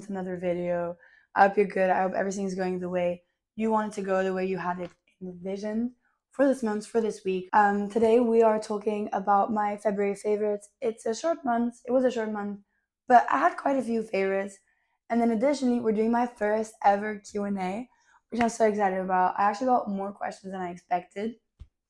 to another video. I hope you're good. I hope everything's going the way you want it to go, the way you had it envisioned for this month, for this week. Today we are talking about my February favorites. It's a short month. It was a short month, but I had quite a few favorites. And then additionally, we're doing my first ever Q&A, which I'm so excited about. I actually got more questions than I expected.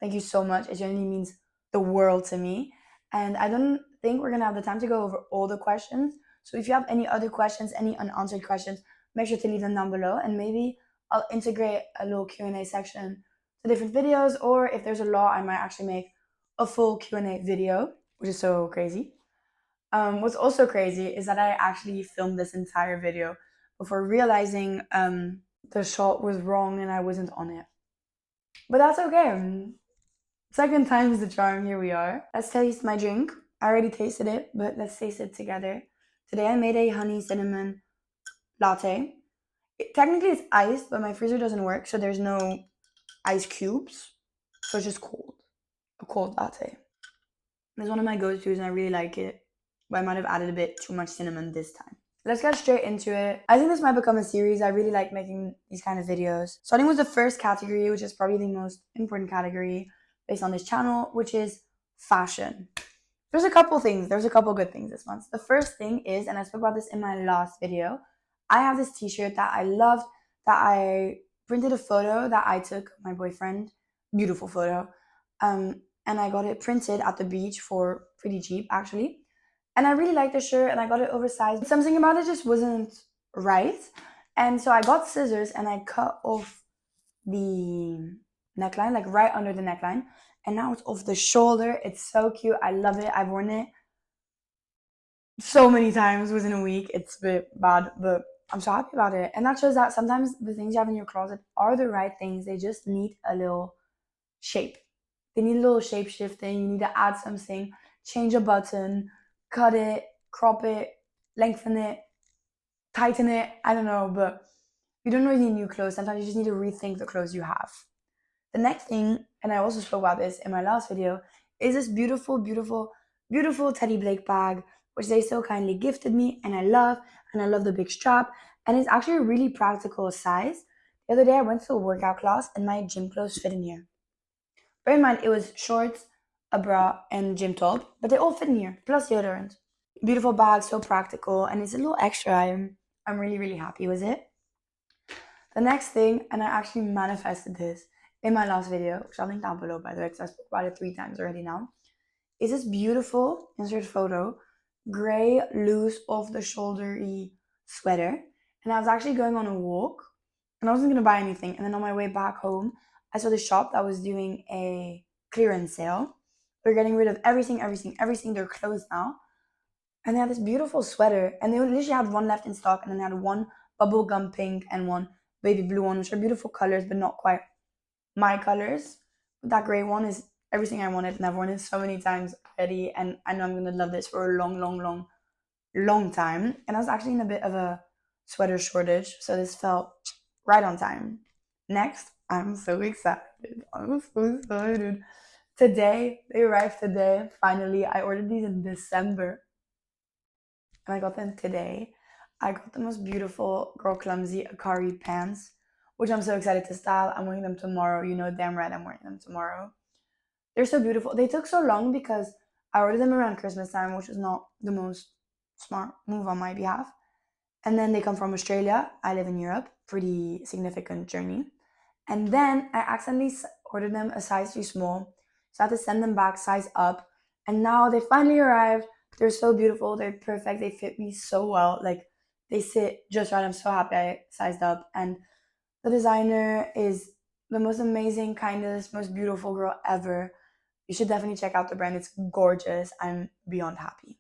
Thank you so much. It genuinely means the world to me. And I don't think we're gonna have the time to go over all the questions. So if you have any other questions, any unanswered questions, make sure to leave them down below, and maybe I'll integrate a little Q&A section to different videos, or if there's a lot, I might actually make a full Q&A video, which is so crazy. What's also crazy is that I actually filmed this entire video before realizing the shot was wrong and I wasn't on it. But that's okay. Second time's the charm, here we are. Let's taste my drink. I already tasted it, but let's taste it together. Today I made a honey cinnamon latte. Technically it's iced, but my freezer doesn't work, so there's no ice cubes. So it's just cold. A cold latte. It's one of my go-tos and I really like it, but I might have added a bit too much cinnamon this time. Let's get straight into it. I think this might become a series. I really like making these kind of videos. Starting with the first category, which is probably the most important category based on this channel, which is fashion. There's a couple good things this month. The first thing is, and I spoke about this in my last video, I have this t-shirt that I loved, that I printed a photo that I took of my boyfriend, beautiful photo, and I got it printed at the beach for pretty cheap actually. And I really liked the shirt and I got it oversized. Something about it just wasn't right. And so I got scissors and I cut off the neckline, like right under the neckline. And now it's off the shoulder. It's so cute. I love it. I've worn it so many times within a week. It's a bit bad, but I'm so happy about it. And that shows that sometimes the things you have in your closet are the right things. They just need a little shape. They need a little shape shifting. You need to add something, change a button, cut it, crop it, lengthen it, tighten it. I don't know, but you don't always need new clothes. Sometimes you just need to rethink the clothes you have. The next thing, and I also spoke about this in my last video, is this beautiful, beautiful, beautiful Teddy Blake bag, which they so kindly gifted me, and I love the big strap, and it's actually a really practical size. The other day I went to a workout class and my gym clothes fit in here. Bear in mind, it was shorts, a bra, and gym top, but they all fit in here, plus deodorant. Beautiful bag, so practical, and it's a little extra. I'm really, really happy with it. The next thing, and I actually manifested this in my last video, which I'll link down below by the way, because I spoke about it 3 times already now, is this beautiful, insert photo, gray, loose, off-the-shouldery sweater. And I was actually going on a walk, and I wasn't going to buy anything. And then on my way back home, I saw the shop that was doing a clearance sale. They're getting rid of everything. They're closed now. And they had this beautiful sweater, and they literally had one left in stock, and then they had one bubblegum pink and one baby blue one, which are beautiful colors, but not quite my colors. But that gray one is everything I wanted, and I've worn it so many times already, and I know I'm gonna love this for a long time. And I was actually in a bit of a sweater shortage, so this felt right on time. Next, I'm so excited. Today, they arrived today. Finally, I ordered these in December, and I got them today. I got the most beautiful Girl Clumsy Akari pants, which I'm so excited to style. I'm wearing them tomorrow. You know damn right I'm wearing them tomorrow. They're so beautiful. They took so long because I ordered them around Christmas time, which was not the most smart move on my behalf. And then they come from Australia. I live in Europe. Pretty significant journey. And then I accidentally ordered them a size too small, so I had to send them back size up. And now they finally arrived. They're so beautiful. They're perfect. They fit me so well. Like, they sit just right. I'm so happy I sized up. And the designer is the most amazing, kindest, most beautiful girl ever. You should definitely check out the brand. It's gorgeous. I'm beyond happy.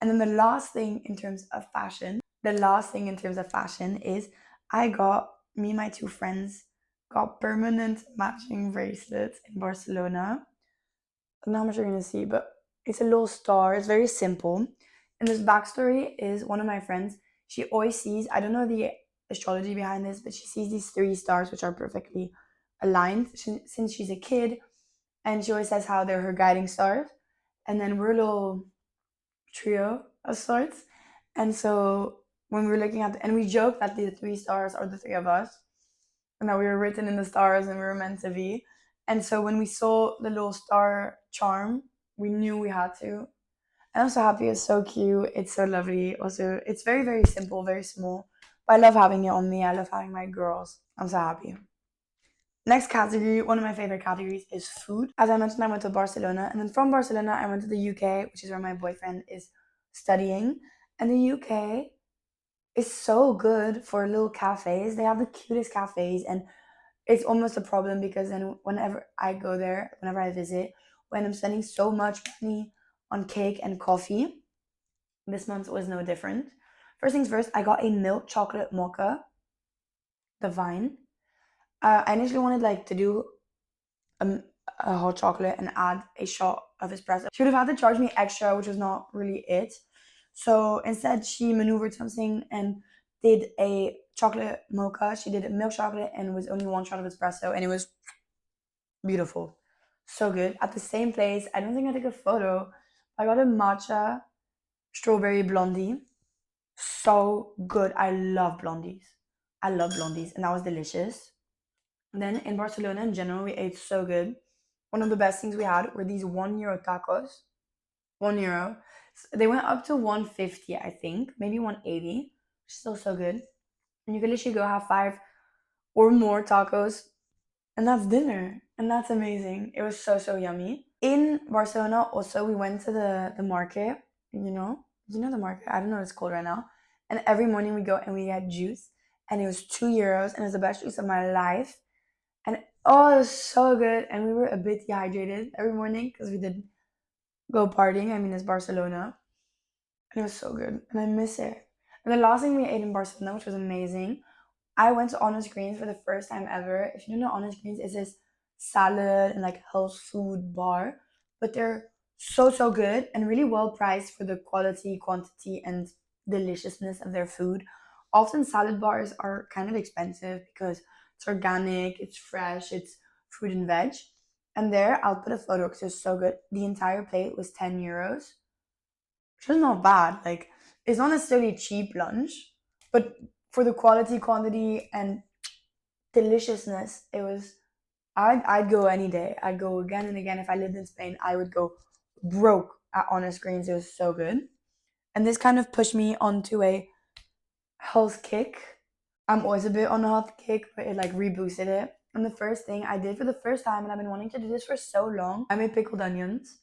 And then the last thing in terms of fashion is me and my 2 friends got permanent matching bracelets in Barcelona. I don't know how much you're gonna see, but it's a little star. It's very simple. And this backstory is one of my friends. She always sees, I don't know the astrology behind this, but she sees these 3 stars which are perfectly aligned since she's a kid. And she always says how they're her guiding stars. And then we're a little trio of sorts. And so when we were looking at, and we joked that the three stars are the three of us, and that we were written in the stars and we were meant to be. And so when we saw the little star charm, we knew we had to. And I'm so happy. It's so cute. It's so lovely. Also, it's very, very simple, very small. But I love having it on me. I love having my girls. I'm so happy. Next category, one of my favorite categories, is food. As I mentioned, I went to Barcelona, and then from Barcelona, I went to the UK, which is where my boyfriend is studying. And the UK is so good for little cafes. They have the cutest cafes, and it's almost a problem because then whenever I go there, whenever I visit, when I'm spending so much money on cake and coffee, this month was no different. First things first, I got a milk chocolate mocha, divine. I initially wanted like to do a, a hot chocolate and add a shot of espresso. She would have had to charge me extra, which was not really it. So instead, she maneuvered something and did a chocolate mocha. She did a milk chocolate and was only one shot of espresso, and it was beautiful. So good. At the same place, I don't think I took a photo. I got a matcha strawberry blondie. So good. I love blondies. I love blondies, and that was delicious. And then in Barcelona in general, we ate so good. One of the best things we had were these €1 tacos. €1. They went up to 150, I think, maybe 180. Still so good. And you can literally go have five or more tacos, and that's dinner. And that's amazing. It was so, so yummy. In Barcelona, also, we went to the market, you know? You know the market? I don't know what it's called right now. And every morning we go and we get juice. And it was €2, and it was the best juice of my life. And oh, it was so good. And we were a bit dehydrated every morning because we did go partying. I mean, it's Barcelona. And it was so good. And I miss it. And the last thing we ate in Barcelona, which was amazing, I went to Honest Greens for the first time ever. If you don't know, Honest Greens is this salad and like health food bar, but they're so, so good and really well priced for the quality, quantity, and deliciousness of their food. Often salad bars are kind of expensive because it's organic, it's fresh, it's fruit and veg. And there, I'll put a photo because it's so good. The entire plate was €10, which is not bad. Like, it's not necessarily cheap lunch, but for the quality, quantity, and deliciousness, it was. I'd go any day. I'd go again and again. If I lived in Spain, I would go broke at Honest Greens. It was so good, and this kind of pushed me onto a health kick. I'm always a bit on a health kick, but it like reboosted it. And the first thing I did for the first time, and I've been wanting to do this for so long, I made pickled onions,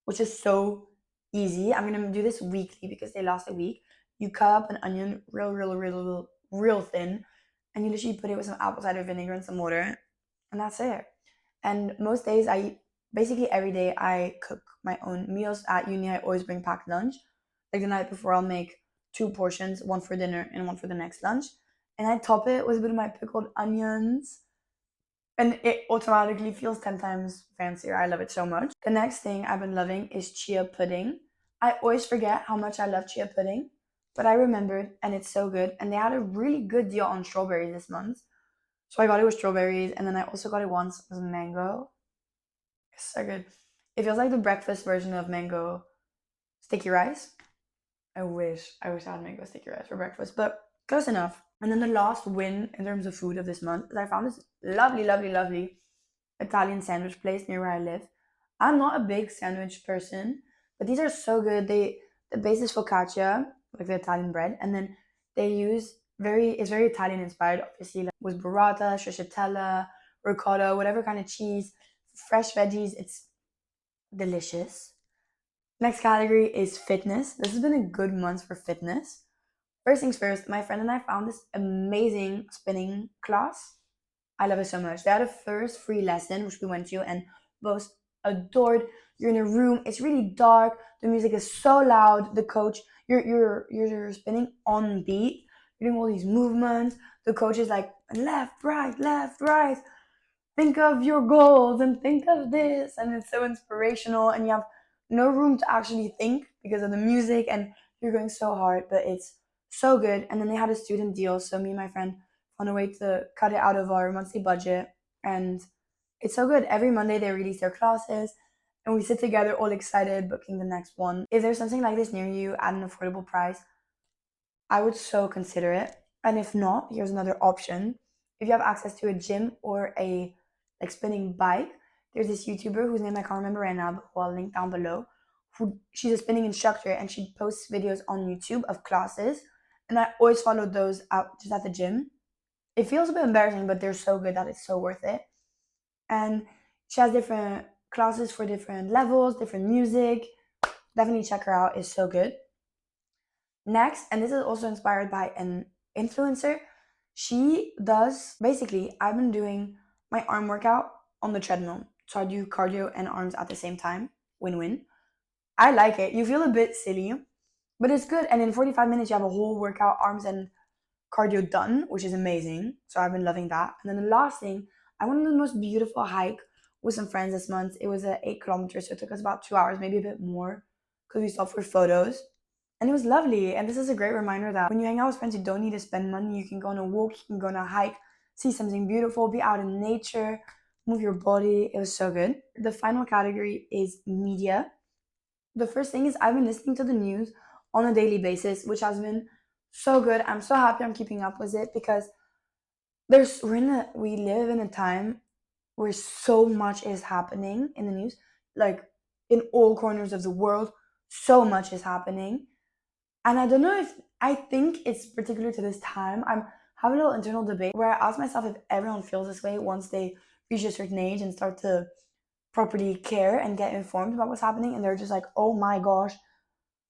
which is so easy. I'm gonna do this weekly because they last a week. You cut up an onion real thin, and you literally put it with some apple cider vinegar and some water, and that's it. And most days, basically every day I cook my own meals at uni. I always bring packed lunch. Like the night before, I'll make two portions, one for dinner and one for the next lunch, and I top it with a bit of my pickled onions, and it automatically feels 10 times fancier. I love it so much. The next thing I've been loving is chia pudding. I always forget how much I love chia pudding, but I remembered, and it's so good. And they had a really good deal on strawberries this month. So I got it with strawberries, and then I also got it once with mango. It's so good. It feels like the breakfast version of mango sticky rice. I wish I had mango sticky rice for breakfast, but close enough. And then the last win in terms of food of this month is I found this lovely, lovely, lovely Italian sandwich place near where I live. I'm not a big sandwich person, but these are so good. The base is focaccia, like the Italian bread, and then they use it's very Italian inspired, obviously, like with burrata, stracciatella, ricotta, whatever kind of cheese, fresh veggies. It's delicious. Next category is fitness. This has been a good month for fitness. First things first, my friend and I found this amazing spinning class. I love it so much. They had a first free lesson, which we went to, and both adored. You're in a room, it's really dark, the music is so loud, the coach, you're spinning on beat, you're doing all these movements, the coach is like left, right, think of your goals and think of this, and it's so inspirational, and you have no room to actually think because of the music, and you're going so hard, but it's so good. And then they had a student deal, so me and my friend found a way to cut it out of our monthly budget, and it's so good. Every Monday they release their classes, and we sit together all excited booking the next one. If there's something like this near you at an affordable price, I would so consider it. And if not, here's another option. If you have access to a gym or a like spinning bike, there's this YouTuber whose name I can't remember right now, but who I'll link down below. Who she's a spinning instructor and she posts videos on YouTube of classes. And I always follow those out just at the gym. It feels a bit embarrassing, but they're so good that it's so worth it. And she has different classes for different levels, different music. Definitely check her out, it's so good. Next, and this is also inspired by an influencer, she does basically, I've been doing my arm workout on the treadmill. So I do cardio and arms at the same time. Win win. I like it. You feel a bit silly, but it's good. And in 45 minutes, you have a whole workout, arms and cardio done, which is amazing. So I've been loving that. And then the last thing, I went on the most beautiful hike with some friends this month. It was 8 kilometers, so it took us about 2 hours, maybe a bit more, because we stopped for photos. And it was lovely. And this is a great reminder that when you hang out with friends, you don't need to spend money. You can go on a walk, you can go on a hike, see something beautiful, be out in nature, move your body. It was so good. The final category is media. The first thing is I've been listening to the news on a daily basis, which has been so good. I'm so happy I'm keeping up with it because we live in a time where so much is happening in the news, like in all corners of the world, so much is happening. And I don't know if I think it's particular to this time. I'm having a little internal debate where I ask myself if everyone feels this way once they reach a certain age and start to properly care and get informed about what's happening, and they're just like, oh my gosh,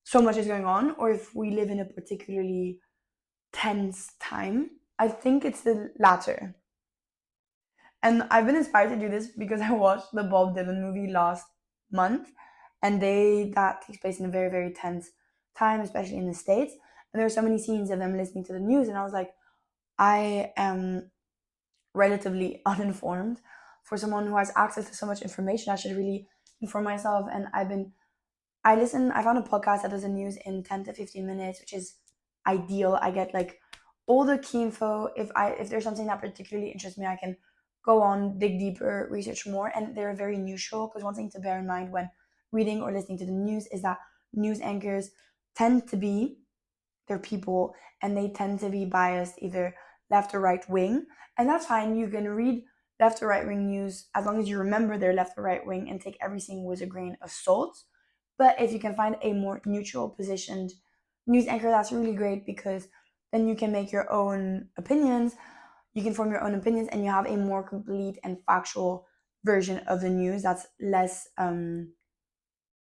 so much is going on, or if we live in a particularly tense time. I think it's the latter. And I've been inspired to do this because I watched the Bob Dylan movie last month, and that takes place in a very, very tense time, especially in the States. And there are so many scenes of them listening to the news, and I was like, I am relatively uninformed. For someone who has access to so much information, I should really inform myself. And I found a podcast that does the news in 10 to 15 minutes, which is ideal. I get like all the key info. If there's something that particularly interests me, I can go on, dig deeper, research more, and they're very neutral. Because one thing to bear in mind when reading or listening to the news is that news anchors tend to be they're people and they tend to be biased either left or right wing. And that's fine. You can read left or right wing news as long as you remember they're left or right wing and take everything with a grain of salt. But if you can find a more neutral positioned news anchor, that's really great because then you can make your own opinions. You can form your own opinions and you have a more complete and factual version of the news that's less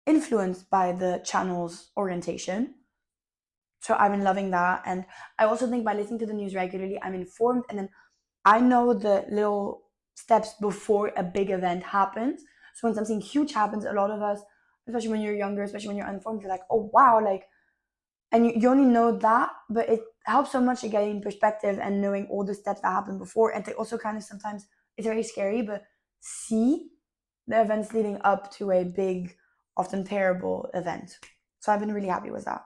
influenced by the channel's orientation. So I've been loving that. And I also think by listening to the news regularly, I'm informed and then I know the little steps before a big event happens. So when something huge happens, a lot of us, especially when you're younger, especially when you're uninformed, you're like, oh wow, like, and you only know that, but it helps so much to getting perspective and knowing all the steps that happened before. And they also kind of sometimes, it's very scary, but see the events leading up to a big, often terrible event. So I've been really happy with that.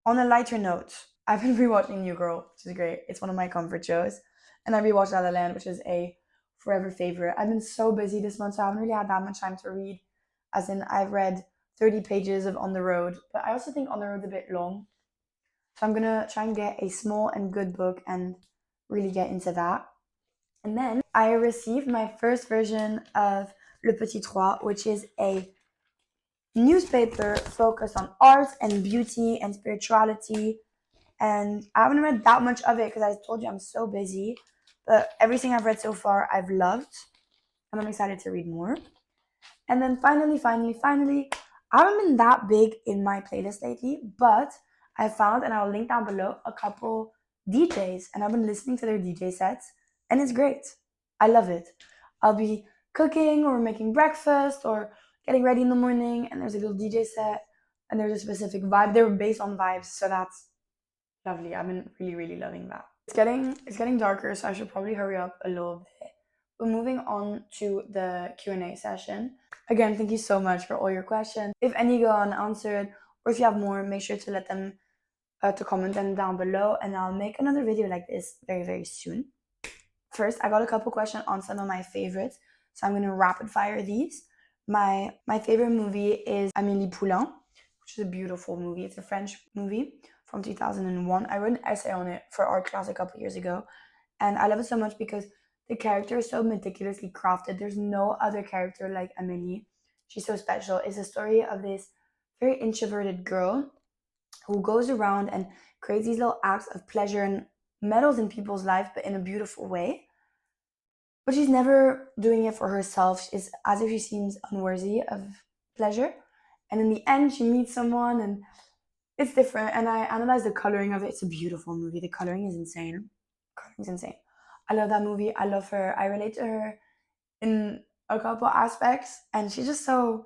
On a lighter note, I've been rewatching New Girl, which is great. It's one of my comfort shows. And I rewatched La La Land, which is a forever favorite. I've been so busy this month, so I haven't really had that much time to read. As in, I've read 30 pages of On the Road, but I also think On the Road's a bit long. So I'm gonna try and get a small and good book and really get into that. And then I received my first version of Le Petit Trois, which is a newspaper focused on art and beauty and spirituality. And I haven't read that much of it because I told you I'm so busy. But everything I've read so far, I've loved. And I'm excited to read more. And then finally, I haven't been that big in my playlist lately, but I found, and I'll link down below, a couple DJs. And I've been listening to their DJ sets, and it's great. I love it. I'll be cooking or making breakfast or getting ready in the morning, and there's a little DJ set, and there's a specific vibe. They're based on vibes, so that's lovely. I've been really, really loving that. It's getting darker, so I should probably hurry up a little bit. But moving on to the Q&A session. Again, thank you so much for all your questions. If any go unanswered, or if you have more, make sure to let them to comment them down below, and I'll make another video like this very, very soon. First, I got a couple questions on some of my favorites, so I'm gonna rapid fire these. My favorite movie is Amélie, which is a beautiful movie. It's a French movie. from 2001. I wrote an essay on it for art class a couple years ago, and I love it so much because the character is so meticulously crafted. There's no other character like Amélie. She's so special. It's a story of this very introverted girl who goes around and creates these little acts of pleasure and meddles in people's lives, but in a beautiful way. But she's never doing it for herself. It's as if she seems unworthy of pleasure. And in the end, she meets someone, and it's different. And I analyze the coloring of it. It's a beautiful movie. The coloring is insane. Coloring is insane. I love that movie. I love her. I relate to her in a couple aspects, and she's so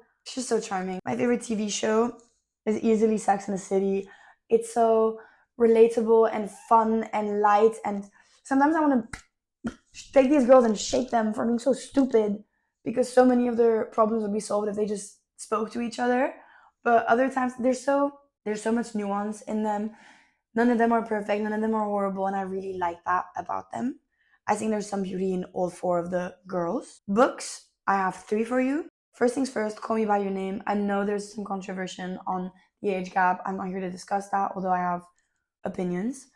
charming. My favorite TV show is easily Sex and the City. It's so relatable and fun and light, and sometimes I want to take these girls and shake them for being so stupid because so many of their problems would be solved if they just spoke to each other. But other times there's so much nuance in them. None of them are perfect, none of them are horrible, and I really like that about them. I think there's some beauty in all four of the girls. Books, I have three for you. First things first, Call Me By Your Name. I know there's some controversy on the age gap. I'm not here to discuss that, although I have opinions.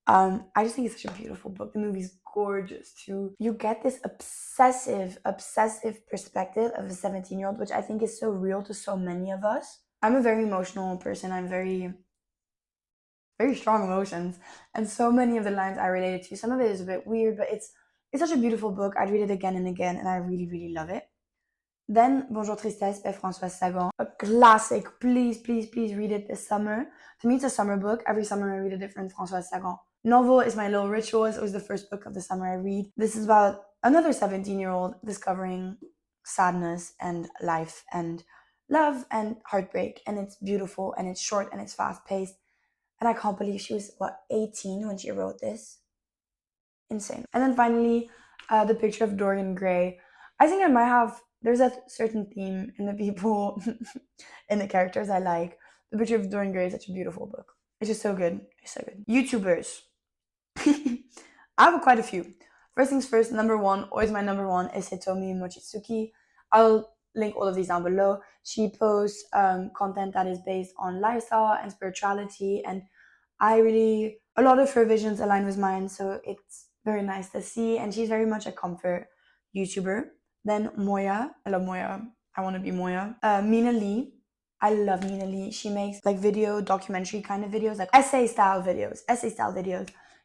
I just think it's such a beautiful book. The movie's gorgeous too. You get this obsessive perspective of a 17-year-old, which I think is so real to so many of us. I'm a very emotional person. I'm very strong emotions, and so many of the lines I related to. Some of it is a bit weird, but it's such a beautiful book. I'd read it again and again, and I really love it. Then Bonjour, Tristesse by Francoise Sagen, a classic. Please read it this summer. To me, it's a summer book. Every summer I read a different Francoise Sagen novel. Is my little ritual. It's always the first book of the summer I read. This is about another 17-year-old discovering sadness and life and love and heartbreak, and it's beautiful and it's short and it's fast paced. And I can't believe she was, what, 18 when she wrote this? Insane. And then finally, the picture of Dorian Gray. I think I might have, there's a certain theme in the people, in the characters I like. The picture of Dorian Gray is such a beautiful book. It's just so good. It's so good. YouTubers. I have quite a few. First things first, number one, always my number one, is Hitomi Mochizuki. I'll link all of these down below. She posts content that is based on lifestyle and spirituality, and a lot of her visions align with mine, so it's very nice to see, and she's very much a comfort YouTuber. Then Moya, I love Moya, I want to be Moya. Mina Lee, I love Mina Lee. She makes like video documentary kind of videos, like essay style videos.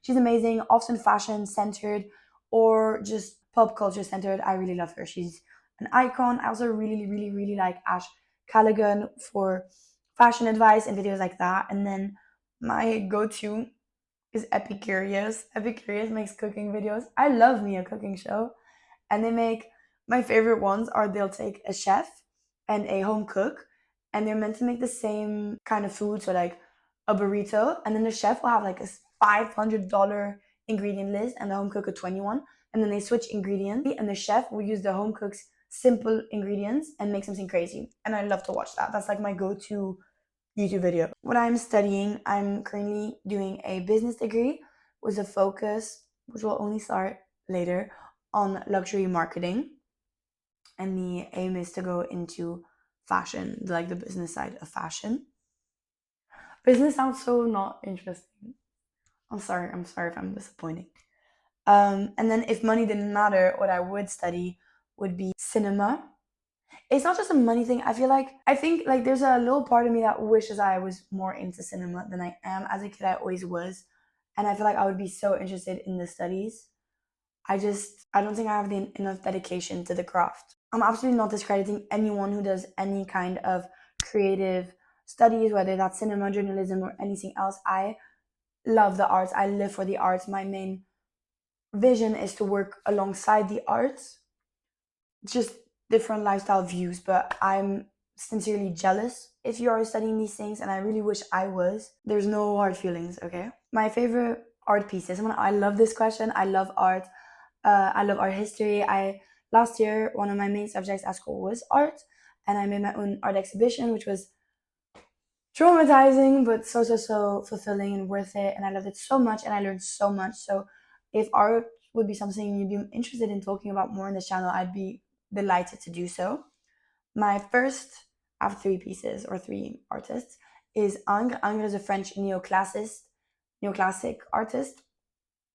She's amazing, often fashion centered or just pop culture centered. I really love her. She's an icon. I also really like Ash Callaghan for fashion advice and videos like that. And then my go-to is Epicurious. Epicurious makes cooking videos. I love me a cooking show. And my favorite ones are they'll take a chef and a home cook, and they're meant to make the same kind of food, so like a burrito, and then the chef will have like a $500 ingredient list and the home cook a 21, and then they switch ingredients, and the chef will use the home cook's simple ingredients and make something crazy. And I love to watch that. That's like my go-to YouTube video. What I'm studying, I'm currently doing a business degree with a focus, which will only start later, on luxury marketing. And the aim is to go into fashion, like the business side of fashion. Business sounds so not interesting. I'm sorry if I'm disappointing. And then if money didn't matter, what I would study would be cinema. It's not just a money thing. I think like there's a little part of me that wishes I was more into cinema than I am. As a kid, I always was, and I feel like I would be so interested in the studies. I don't think I have enough dedication to the craft. I'm absolutely not discrediting anyone who does any kind of creative studies, whether that's cinema, journalism, or anything else. I love the arts. I live for the arts. My main vision is to work alongside the arts. Just different lifestyle views, but I'm sincerely jealous if you are studying these things, and I really wish I was. There's no hard feelings, okay? My favorite art pieces. I love this question. I love art. I love art history. Last year, one of my main subjects at school was art, and I made my own art exhibition, which was traumatizing, but so fulfilling and worth it. And I loved it so much, and I learned so much. So, if art would be something you'd be interested in talking about more on this channel, I'd be delighted to do so. My first, I have three pieces or three artists, is Ingres. Ingres is a French neoclassic artist.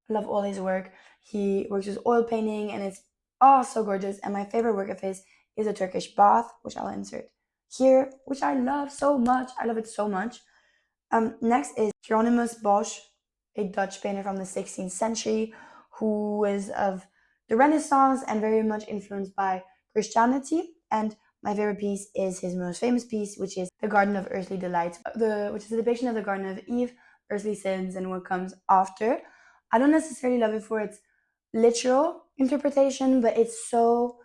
I love all his work. He works with oil painting and it's oh so gorgeous. And my favorite work of his is a Turkish bath, which I'll insert here, which I love so much. I love it so much. Next is Hieronymus Bosch, a Dutch painter from the 16th century who is of the Renaissance and very much influenced by Christianity. And my favorite piece is his most famous piece, which is The Garden of Earthly Delights, which is a depiction of the Garden of Eve, earthly sins, and what comes after. I don't necessarily love it for its literal interpretation, but it's so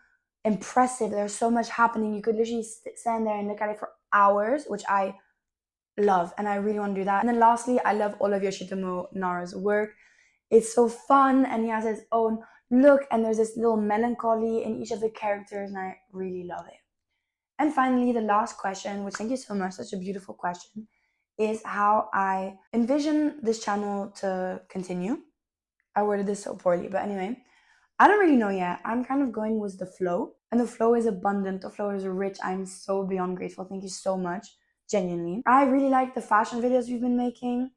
impressive. There's so much happening. You could literally stand there and look at it for hours, which I love, and I really want to do that. And then lastly, I love all of Yoshitomo Nara's work. It's so fun, and he has his own look, and there's this little melancholy in each of the characters, and I really love it. And finally, the last question, which thank you so much, such a beautiful question, is how I envision this channel to continue. I worded this so poorly, but anyway, I don't really know yet. I'm kind of going with the flow, and the flow is abundant, the flow is rich. I'm so beyond grateful. Thank you so much, genuinely. I really like the fashion videos we've been making.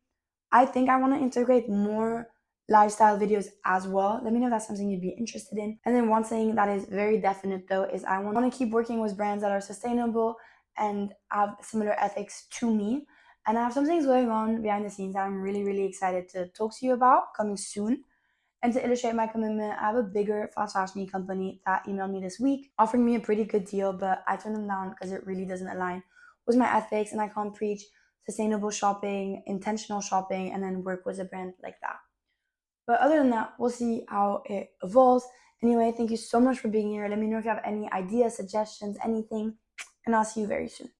I think I want to integrate more lifestyle videos as well. Let me know if that's something you'd be interested in. And then one thing that is very definite though is I want to keep working with brands that are sustainable and have similar ethics to me. And I have some things going on behind the scenes that I'm really, really excited to talk to you about coming soon. And to illustrate my commitment, I have a bigger fast fashion company that emailed me this week offering me a pretty good deal, but I turned them down because it really doesn't align with my ethics and I can't preach sustainable shopping, intentional shopping, and then work with a brand like that. But other than that, we'll see how it evolves. Anyway, thank you so much for being here. Let me know if you have any ideas, suggestions, anything, and I'll see you very soon.